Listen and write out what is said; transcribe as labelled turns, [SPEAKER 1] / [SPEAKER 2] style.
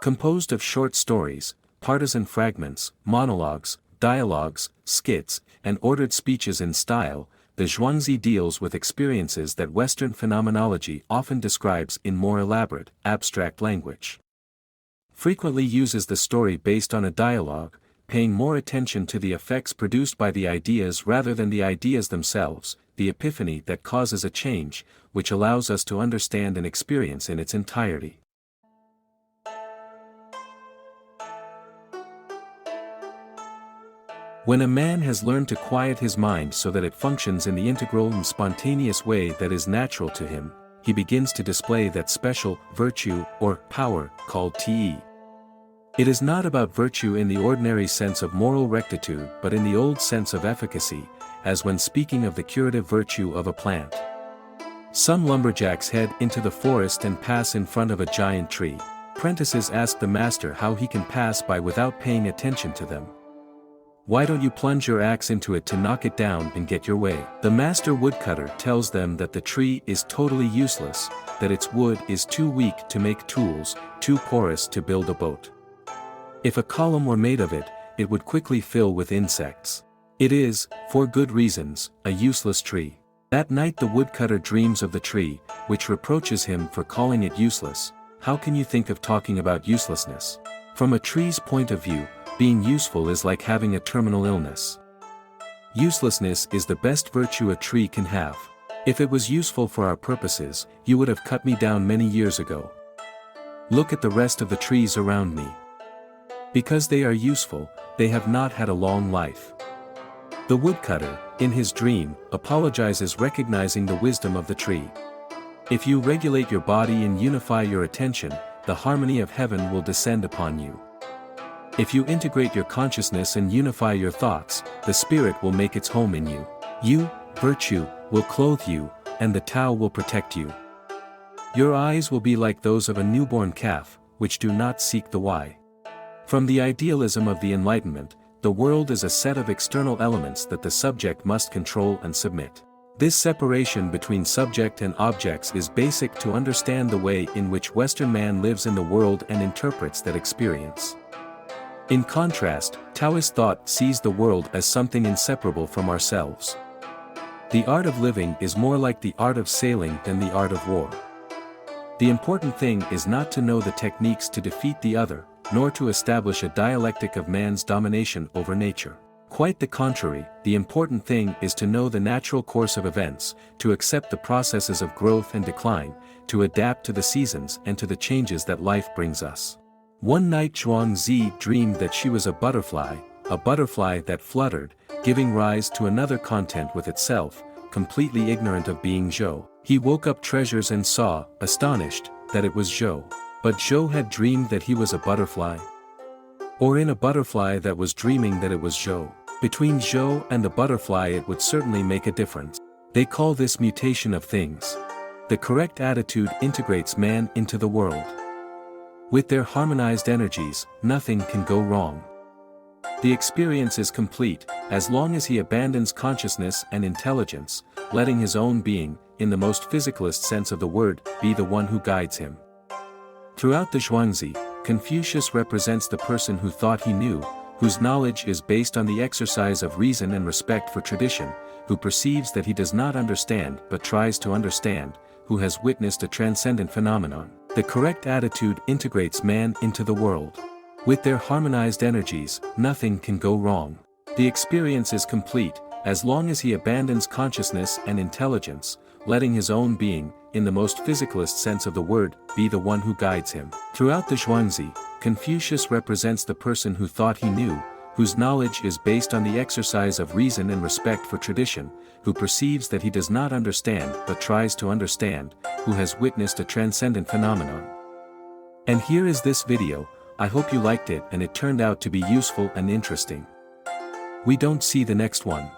[SPEAKER 1] Composed of short stories, partisan fragments, monologues, dialogues, skits, and ordered speeches in style, the Zhuangzi deals with experiences that Western phenomenology often describes in more elaborate, abstract language. Frequently uses the story based on a dialogue, paying more attention to the effects produced by the ideas rather than the ideas themselves, the epiphany that causes a change, which allows us to understand an experience in its entirety. When a man has learned to quiet his mind so that it functions in the integral and spontaneous way that is natural to him, he begins to display that special virtue or power called Te. It is not about virtue in the ordinary sense of moral rectitude but in the old sense of efficacy, as when speaking of the curative virtue of a plant. Some lumberjacks head into the forest and pass in front of a giant tree. Apprentices ask the master how he can pass by without paying attention to them. "Why don't you plunge your axe into it to knock it down and get your way?" The master woodcutter tells them that the tree is totally useless, that its wood is too weak to make tools, too porous to build a boat. If a column were made of it, it would quickly fill with insects. It is, for good reasons, a useless tree. That night the woodcutter dreams of the tree, which reproaches him for calling it useless. How can you think of talking about uselessness? From a tree's point of view, being useful is like having a terminal illness. Uselessness is the best virtue a tree can have. If it was useful for our purposes, you would have cut me down many years ago. Look at the rest of the trees around me. Because they are useful, they have not had a long life. The woodcutter, in his dream, apologizes, recognizing the wisdom of the tree. If you regulate your body and unify your attention, the harmony of heaven will descend upon you. If you integrate your consciousness and unify your thoughts, the spirit will make its home in you. You, virtue, will clothe you, and the Tao will protect you. Your eyes will be like those of a newborn calf, which do not seek the why. From the idealism of the Enlightenment, the world is a set of external elements that the subject must control and submit. This separation between subject and objects is basic to understand the way in which Western man lives in the world and interprets that experience. In contrast, Taoist thought sees the world as something inseparable from ourselves. The art of living is more like the art of sailing than the art of war. The important thing is not to know the techniques to defeat the other, nor to establish a dialectic of man's domination over nature. Quite the contrary, the important thing is to know the natural course of events, to accept the processes of growth and decline, to adapt to the seasons and to the changes that life brings us. One night Zhuangzi dreamed that she was a butterfly that fluttered, giving rise to another content with itself, completely ignorant of being Zhou. He woke up treasures and saw, astonished, that it was Zhou. But Zhou had dreamed that he was a butterfly? Or in a butterfly that was dreaming that it was Zhou? Between Zhou and the butterfly it would certainly make a difference. They call this mutation of things. The correct attitude integrates man into the world. With their harmonized energies, nothing can go wrong. The experience is complete, as long as he abandons consciousness and intelligence, letting his own being, in the most physicalist sense of the word, be the one who guides him. Throughout the Zhuangzi, Confucius represents the person who thought he knew, whose knowledge is based on the exercise of reason and respect for tradition, who perceives that he does not understand but tries to understand, who has witnessed a transcendent phenomenon. The correct attitude integrates man into the world. With their harmonized energies, nothing can go wrong. The experience is complete, as long as he abandons consciousness and intelligence, letting his own being, in the most physicalist sense of the word, be the one who guides him. Throughout the Zhuangzi, Confucius represents the person who thought he knew, whose knowledge is based on the exercise of reason and respect for tradition, who perceives that he does not understand but tries to understand, who has witnessed a transcendent phenomenon. And here is this video. I hope you liked it and it turned out to be useful and interesting. We don't see the next one.